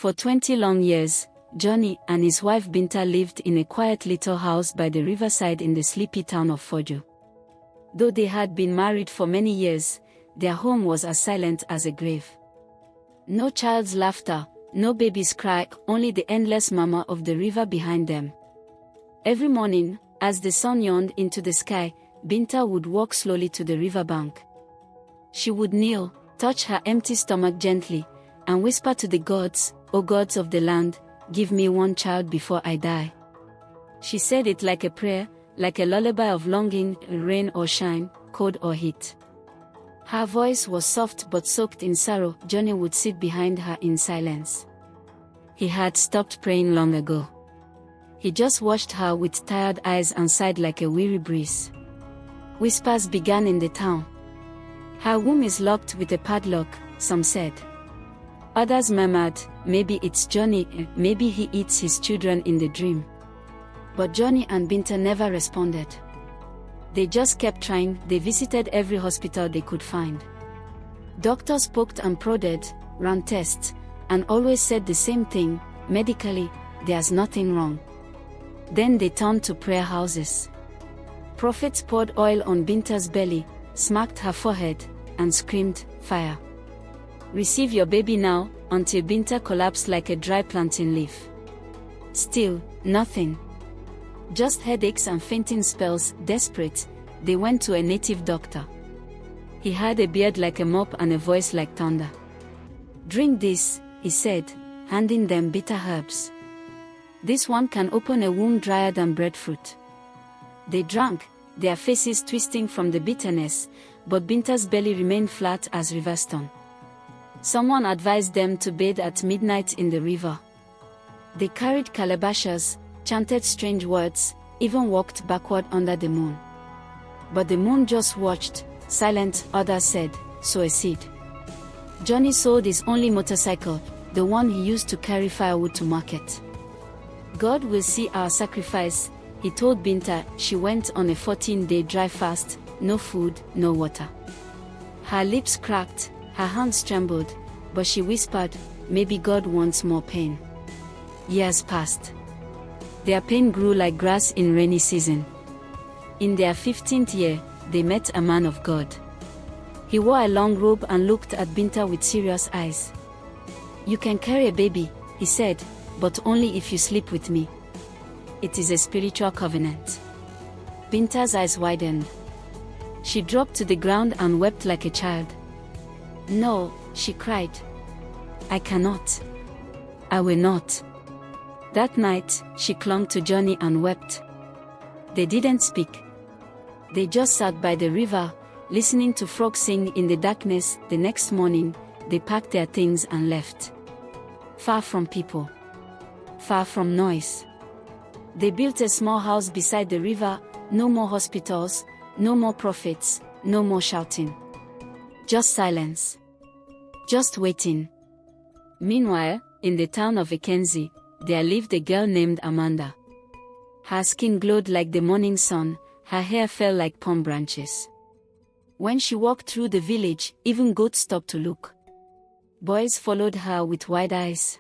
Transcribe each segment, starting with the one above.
For 20 long years, Johnny and his wife Binta lived in a quiet little house by the riverside in the sleepy town of Fojo. Though they had been married for many years, their home was as silent as a grave. No child's laughter, no baby's cry, only the endless murmur of the river behind them. Every morning, as the sun yawned into the sky, Binta would walk slowly to the riverbank. She would kneel, touch her empty stomach gently, and whisper to the gods, "O gods of the land, give me one child before I die." She said it like a prayer, like a lullaby of longing, rain or shine, cold or heat. Her voice was soft but soaked in sorrow. Johnny would sit behind her in silence. He had stopped praying long ago. He just watched her with tired eyes and sighed like a weary breeze. Whispers began in the town. "Her womb is locked with a padlock," some said. Others murmured, "Maybe it's Johnny, maybe he eats his children in the dream." But Johnny and Binta never responded. They just kept trying. They visited every hospital they could find. Doctors poked and prodded, ran tests, and always said the same thing: medically, there's nothing wrong. Then they turned to prayer houses. Prophets poured oil on Binta's belly, smacked her forehead, and screamed, "Fire! Receive your baby now," until Binta collapsed like a dry plantain leaf. Still, nothing. Just headaches and fainting spells. Desperate, they went to a native doctor. He had a beard like a mop and a voice like thunder. "Drink this," he said, handing them bitter herbs. "This one can open a womb drier than breadfruit." They drank, their faces twisting from the bitterness, but Binta's belly remained flat as river stone. Someone advised them to bathe at midnight in the river. They carried calabashes, chanted strange words, even walked backward under the moon. But the moon just watched, silent. Others said, "Sow a seed." Johnny sold his only motorcycle, the one he used to carry firewood to market. "God will see our sacrifice," he told Binta. She went on a 14-day dry fast, no food, no water. Her lips cracked, her hands trembled, but she whispered, "Maybe God wants more pain." Years passed. Their pain grew like grass in rainy season. In their 15th year, they met a man of God. He wore a long robe and looked at Binta with serious eyes. "You can carry a baby," he said, "but only if you sleep with me. It is a spiritual covenant." Binta's eyes widened. She dropped to the ground and wept like a child. "No," she cried. "I cannot. I will not." That night, she clung to Johnny and wept. They didn't speak. They just sat by the river, listening to frogs sing in the darkness. The next morning, they packed their things and left. Far from people. Far from noise. They built a small house beside the river. No more hospitals, no more prophets, no more shouting. Just silence. Just waiting. Meanwhile, in the town of Ekenzi, there lived a girl named Amanda. Her skin glowed like the morning sun, her hair fell like palm branches. When she walked through the village, even goats stopped to look. Boys followed her with wide eyes.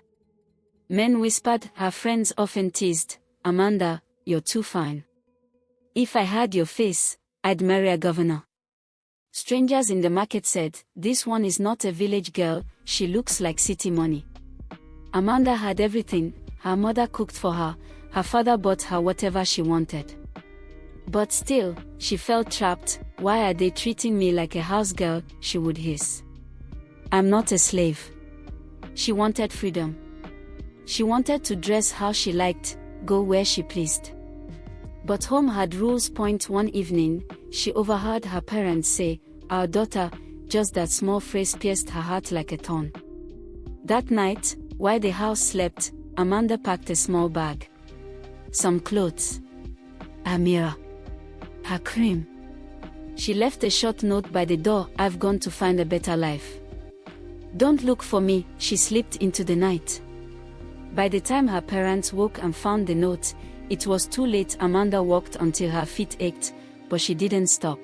Men whispered. Her friends often teased, "Amanda, you're too fine. If I had your face, I'd marry a governor." Strangers in the market said, "This one is not a village girl, she looks like city money." Amanda had everything. Her mother cooked for her, her father bought her whatever she wanted. But still, she felt trapped. "Why are they treating me like a house girl?" she would hiss. "I'm not a slave." She wanted freedom. She wanted to dress how she liked, go where she pleased. But home had rules. One evening, she overheard her parents say, "Our daughter," just that small phrase pierced her heart like a thorn. That night, while the house slept, Amanda packed a small bag. Some clothes. A mirror. Her cream. She left a short note by the door. "I've gone to find a better life. Don't look for me." She slipped into the night. By the time her parents woke and found the note, it was too late. Amanda walked until her feet ached, but she didn't stop.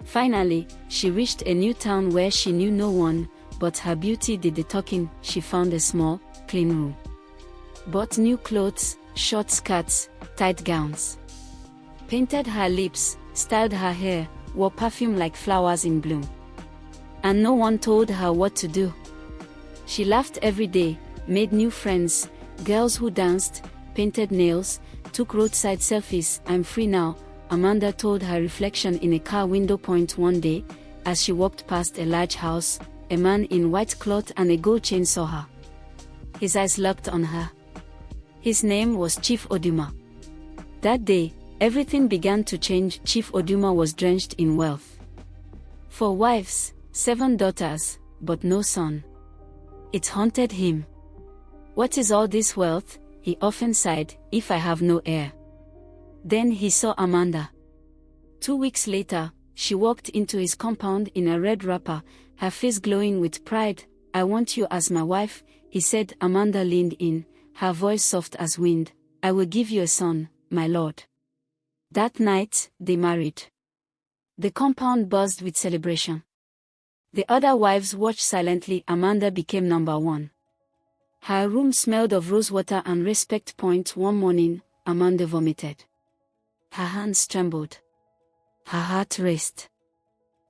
Finally, she reached a new town where she knew no one, but her beauty did the talking. She found a small, clean room. Bought new clothes, short skirts, tight gowns. Painted her lips, styled her hair, wore perfume like flowers in bloom. And no one told her what to do. She laughed every day, made new friends, girls who danced, painted nails, took roadside selfies. "I'm free now," Amanda told her reflection in a car window point one day, as she walked past a large house. A man in white cloth and a gold chain saw her. His eyes locked on her. His name was Chief Oduma. That day, everything began to change. Chief Oduma was drenched in wealth. 4 wives, 7 daughters, but no son. It haunted him. "What is all this wealth?" he often sighed, "if I have no heir?" Then he saw Amanda. 2 weeks later, she walked into his compound in a red wrapper, her face glowing with pride. "I want you as my wife," he said. Amanda leaned in, her voice soft as wind. "I will give you a son, my lord." That night, they married. The compound buzzed with celebration. The other wives watched silently. Amanda became number one. Her room smelled of rosewater and respect. One morning, Amanda vomited. Her hands trembled. Her heart raced.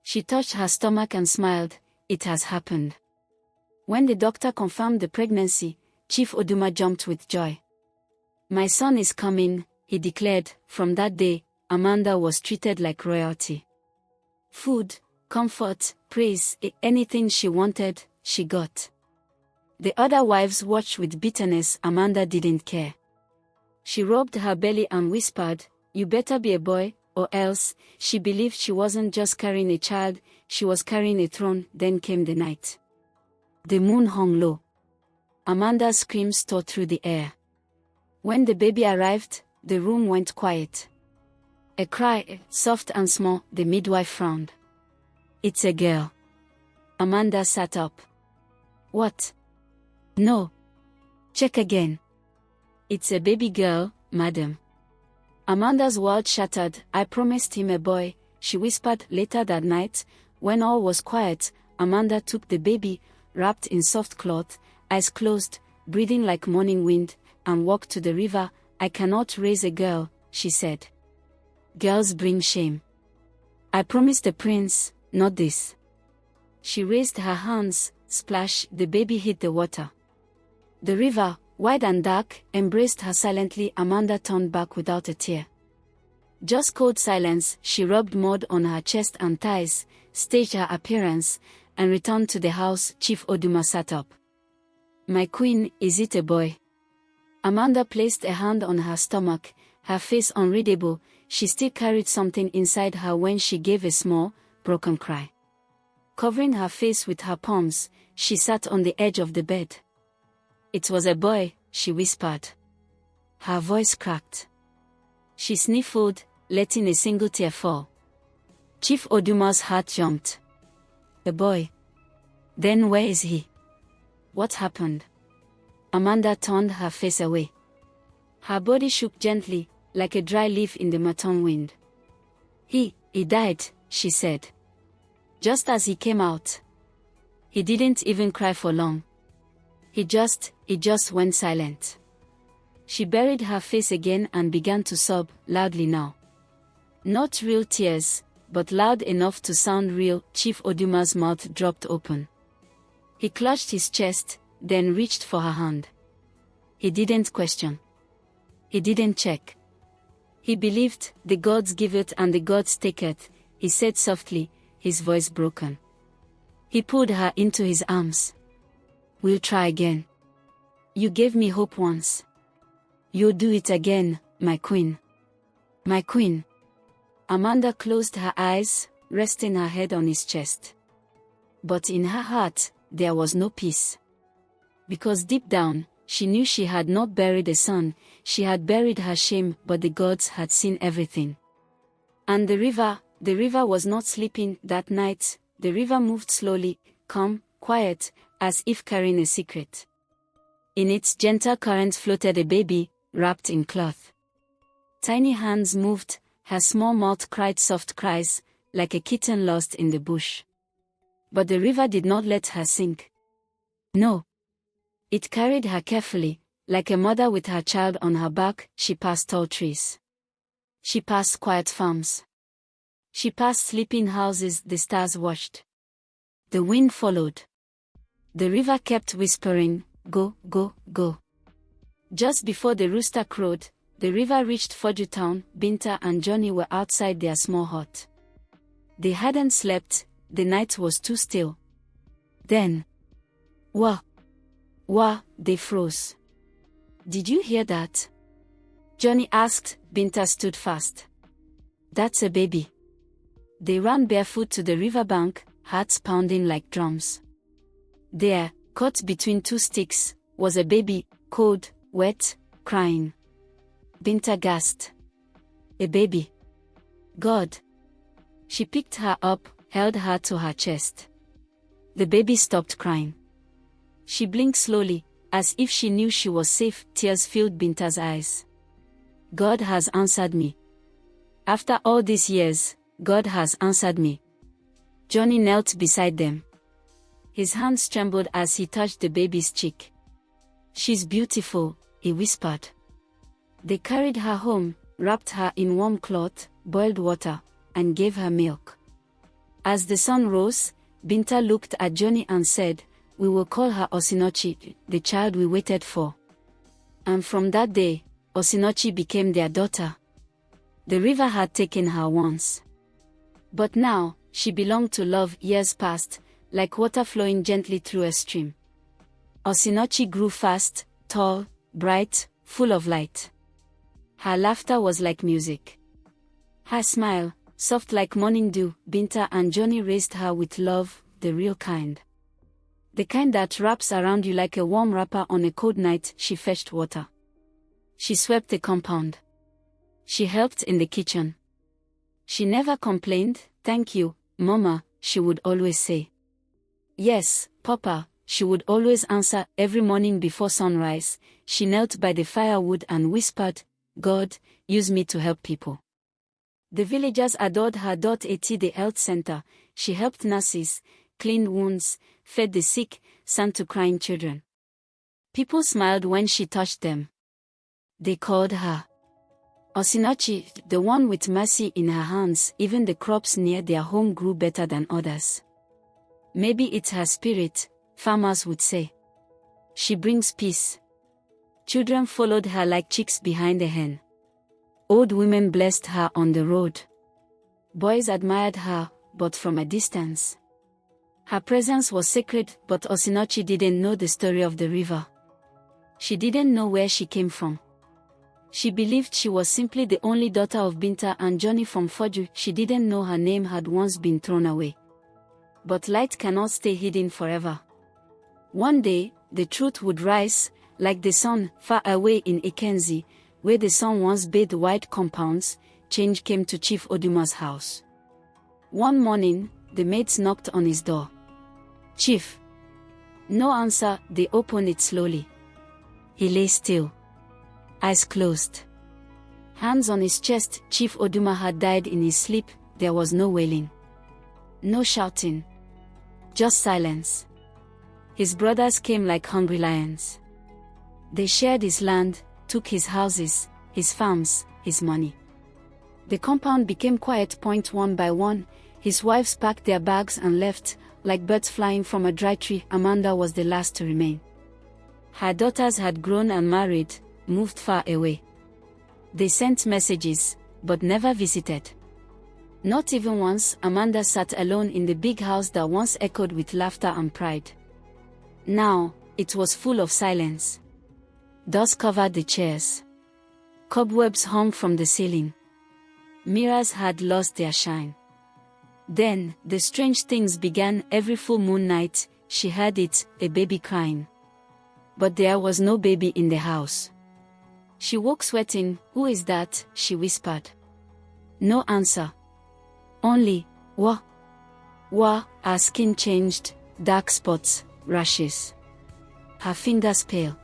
She touched her stomach and smiled. It has happened. When the doctor confirmed the pregnancy, Chief Oduma jumped with joy. "My son is coming," he declared. From that day, Amanda was treated like royalty. Food, comfort, praise, anything she wanted, she got. The other wives watched with bitterness. Amanda didn't care. She rubbed her belly and whispered, "You better be a boy, or else." She believed she wasn't just carrying a child, she was carrying a throne. Then came the night. The moon hung low. Amanda's screams tore through the air. When the baby arrived, the room went quiet. A cry, soft and small. The midwife frowned. "It's a girl." Amanda sat up. "What?" "No. Check again." "It's a baby girl, madam." Amanda's world shattered. "I promised him a boy," she whispered. Later that night, when all was quiet, Amanda took the baby, wrapped in soft cloth, eyes closed, breathing like morning wind, and walked to the river. "I cannot raise a girl," she said. "Girls bring shame. I promised a prince, not this." She raised her hands. Splash, the baby hit the water. The river, wide and dark, embraced her silently. Amanda turned back without a tear. Just cold silence. She rubbed mud on her chest and thighs, staged her appearance, and returned to the house. Chief Oduma sat up. "My queen, is it a boy?" Amanda placed a hand on her stomach, her face unreadable. She still carried something inside her when she gave a small, broken cry. Covering her face with her palms, she sat on the edge of the bed. "It was a boy," she whispered. Her voice cracked. She sniffled, letting a single tear fall. Chief Oduma's heart jumped. "A boy? Then where is he? What happened?" Amanda turned her face away. Her body shook gently, like a dry leaf in the Maton wind. He died," she said. "Just as he came out. He didn't even cry for long. He just went silent." She buried her face again and began to sob, loudly now. Not real tears, but loud enough to sound real. Chief Oduma's mouth dropped open. He clutched his chest, then reached for her hand. He didn't question. He didn't check. He believed, "The gods give it and the gods take it," he said softly, his voice broken. He pulled her into his arms. "We'll try again. You gave me hope once. You'll do it again, my queen. My queen." Amanda closed her eyes, resting her head on his chest. But in her heart, there was no peace. Because deep down, she knew she had not buried a son, she had buried her shame. But the gods had seen everything. And the river was not sleeping that night. The river moved slowly, calm, quiet, as if carrying a secret. In its gentle current floated a baby, wrapped in cloth. Tiny hands moved, her small mouth cried soft cries, like a kitten lost in the bush. But the river did not let her sink. No. It carried her carefully, like a mother with her child on her back. She passed tall trees. She passed quiet farms. She passed sleeping houses the stars watched. The wind followed. The river kept whispering, "Go, go, go." Just before the rooster crowed, the river reached Foju town. Binta and Johnny were outside their small hut. They hadn't slept, the night was too still. Then, wah, wah, they froze. "Did you hear that?" Johnny asked. Binta stood fast. "That's a baby." They ran barefoot to the riverbank, hearts pounding like drums. There, caught between two sticks, was a baby, cold, wet, crying. Binta gasped. "A baby. God." She picked her up, held her to her chest. The baby stopped crying. She blinked slowly, as if she knew she was safe. Tears filled Binta's eyes. "God has answered me. After all these years, God has answered me." Johnny knelt beside them. His hands trembled as he touched the baby's cheek. "She's beautiful," he whispered. They carried her home, wrapped her in warm cloth, boiled water, and gave her milk. As the sun rose, Binta looked at Johnny and said, "We will call her Osinachi, the child we waited for." And from that day, Osinachi became their daughter. The river had taken her once. But now, she belonged to love. Years passed, like water flowing gently through a stream. Osinachi grew fast, tall, bright, full of light. Her laughter was like music. Her smile, soft like morning dew. Binta and Johnny raised her with love, the real kind. The kind that wraps around you like a warm wrapper on a cold night. She fetched water. She swept the compound. She helped in the kitchen. She never complained. "Thank you, Mama," she would always say. "Yes, Papa," she would always answer. Every morning before sunrise, she knelt by the firewood and whispered, "God, use me to help people." The villagers adored her. At the health center, she helped nurses, cleaned wounds, fed the sick, sang to crying children. People smiled when she touched them. They called her Osinachi, the one with mercy in her hands. Even the crops near their home grew better than others. "Maybe it's her spirit," farmers would say. "She brings peace." Children followed her like chicks behind a hen. Old women blessed her on the road. Boys admired her, but from a distance. Her presence was sacred, but Osinachi didn't know the story of the river. She didn't know where she came from. She believed she was simply the only daughter of Binta and Johnny from Foju. She didn't know her name had once been thrown away. But light cannot stay hidden forever. One day, the truth would rise, like the sun, far away in Ikenzi, where the sun once bathed wide compounds. Change came to Chief Oduma's house. One morning, the maids knocked on his door. "Chief." No answer. They opened it slowly. He lay still. Eyes closed. Hands on his chest. Chief Oduma had died in his sleep. There was no wailing. No shouting. Just silence. His brothers came like hungry lions. They shared his land, took his houses, his farms, his money. The compound became quiet. One by one, his wives packed their bags and left, like birds flying from a dry tree. Amanda was the last to remain. Her daughters had grown and married, moved far away. They sent messages, but never visited. Not even once. Amanda sat alone in the big house that once echoed with laughter and pride. Now, it was full of silence. Dust covered the chairs. Cobwebs hung from the ceiling. Mirrors had lost their shine. Then, the strange things began. Every full moon night, she heard it, a baby crying. But there was no baby in the house. She woke sweating. "Who is that?" she whispered. No answer. Only, wah, wah. Her skin changed, dark spots, rashes. Her fingers pale.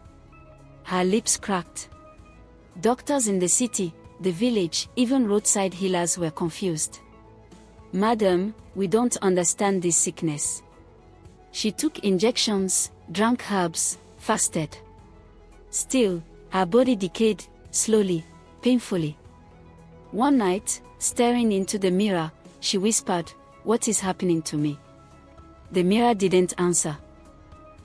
Her lips cracked. Doctors in the city, the village, even roadside healers were confused. "Madam, we don't understand this sickness." She took injections, drank herbs, fasted. Still, her body decayed, slowly, painfully. One night, staring into the mirror, she whispered, "What is happening to me?" The mirror didn't answer.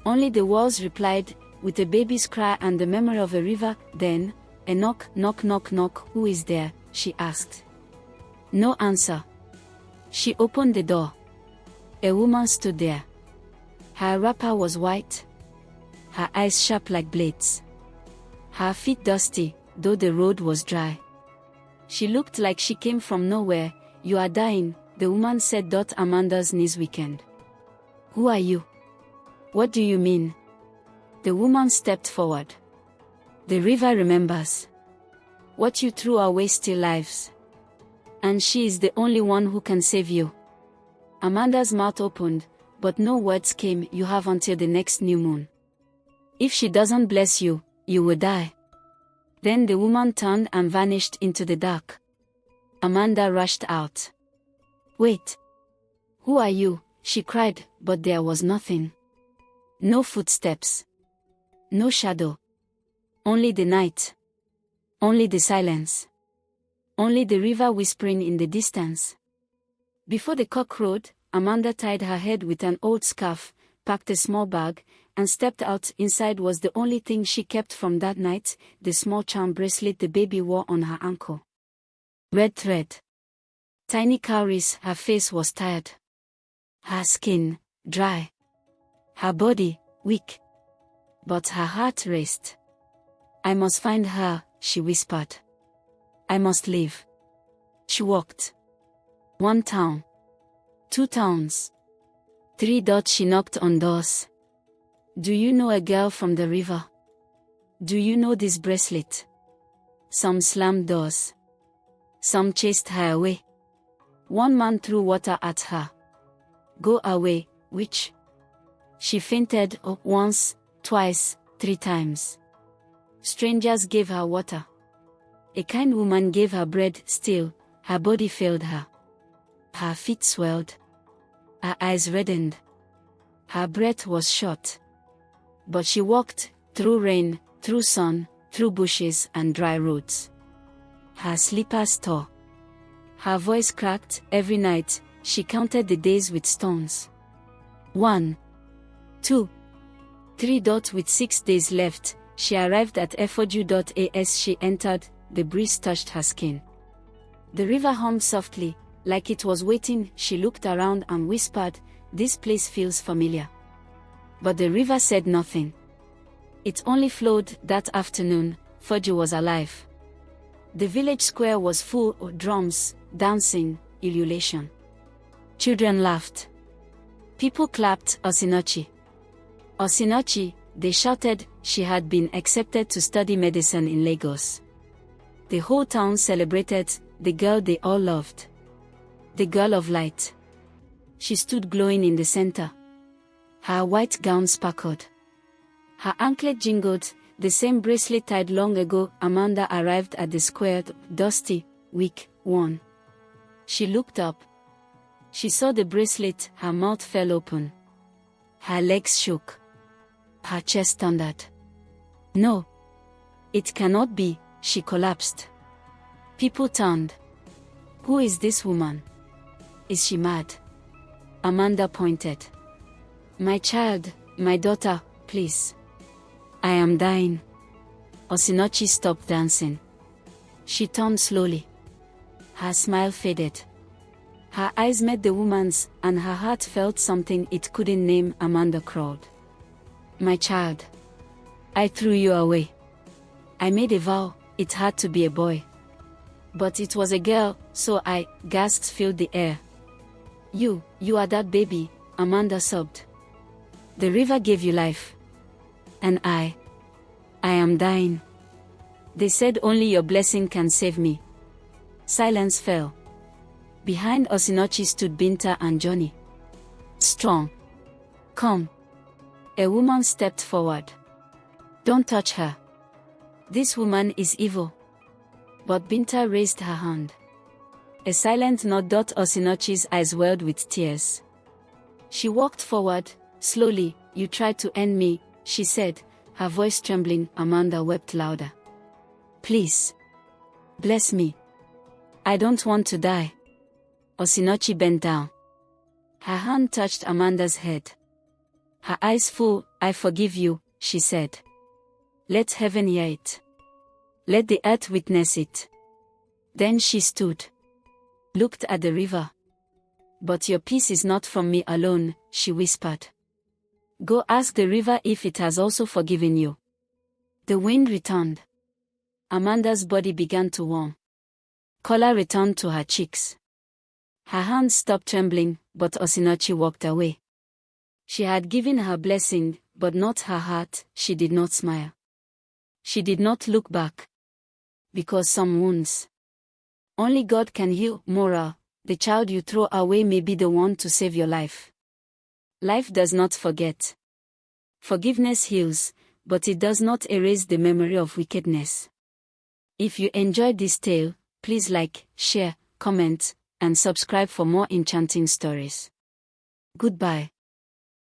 Only the walls replied, with a baby's cry and the memory of a river. Then, a knock, knock, knock, knock. "Who is there?" she asked. No answer. She opened the door. A woman stood there. Her wrapper was white. Her eyes sharp like blades. Her feet dusty, though the road was dry. She looked like she came from nowhere. "You are dying," the woman said. Amanda's knees weakened. "Who are you? What do you mean?" The woman stepped forward. "The river remembers. What you threw away still lives. And she is the only one who can save you." Amanda's mouth opened, but no words came. "You have until the next new moon. If she doesn't bless you, you will die." Then the woman turned and vanished into the dark. Amanda rushed out. "Wait. Who are you?" she cried, but there was nothing. No footsteps. No shadow. Only the night. Only the silence. Only the river whispering in the distance. Before the cock crowed, Amanda tied her head with an old scarf, packed a small bag, and stepped out. Inside was the only thing she kept from that night, the small charm bracelet the baby wore on her ankle. Red thread. Tiny cowries. Her face was tired. Her skin, dry. Her body, weak. But her heart raced. "I must find her," she whispered. "I must live." She walked. 1 town. 2 towns. 3. She knocked on doors. "Do you know a girl from the river? Do you know this bracelet?" Some slammed doors. Some chased her away. One man threw water at her. "Go away, witch." She fainted once, twice, 3 times. Strangers gave her water. A kind woman gave her bread. Still, her body failed her. Her feet swelled. Her eyes reddened. Her breath was short. But she walked, through rain, through sun, through bushes and dry roads. Her slippers tore. Her voice cracked. Every night, she counted the days with stones. 1, 2, 3. With 6 days left, she arrived at Efforju. As she entered, the breeze touched her skin. The river hummed softly, like it was waiting. She looked around and whispered, "This place feels familiar." But the river said nothing. It only flowed. That afternoon, Forju was alive. The village square was full of drums, dancing, ululation. Children laughed. People clapped. Osinachi. Osinachi, they shouted. She had been accepted to study medicine in Lagos. The whole town celebrated, the girl they all loved. The girl of light. She stood glowing in the center. Her white gown sparkled. Her anklet jingled, the same bracelet tied long ago. Amanda arrived at the square, dusty, weak, worn. She looked up. She saw the bracelet. Her mouth fell open. Her legs shook. Her chest thundered. "No. It cannot be," she collapsed. People turned. "Who is this woman? Is she mad?" Amanda pointed. "My child, my daughter, please. I am dying." Osinachi stopped dancing. She turned slowly. Her smile faded. Her eyes met the woman's, and her heart felt something it couldn't name. Amanda crawled. "My child. I threw you away. I made a vow, it had to be a boy. But it was a girl, so gasps filled the air. You are that baby," Amanda sobbed. "The river gave you life. And I am dying. They said only your blessing can save me." Silence fell. Behind Osinachi stood Binta and Johnny. Strong. "Come." A woman stepped forward. "Don't touch her. This woman is evil." But Binta raised her hand. A silent nod. Osinachi's eyes welled with tears. She walked forward, Slowly, you tried to end me, she said, her voice trembling. Amanda wept louder. Please. Bless me. I don't want to die. Osinachi bent down. Her hand touched Amanda's head. Her eyes full. I forgive you, she said. Let heaven hear it. Let the earth witness it. Then she stood. Looked at the river. But your peace is not from me alone, she whispered. Go ask the river if it has also forgiven you. The wind returned. Amanda's body began to warm. Color returned to her cheeks. Her hands stopped trembling, but Osinachi walked away. She had given her blessing, but not her heart. She did not smile. She did not look back. Because some wounds only God can heal. Moral: the child you throw away may be the one to save your life. Life does not forget. Forgiveness heals, but it does not erase the memory of wickedness. If you enjoyed this tale, please like, share, comment, and subscribe for more enchanting stories. Goodbye.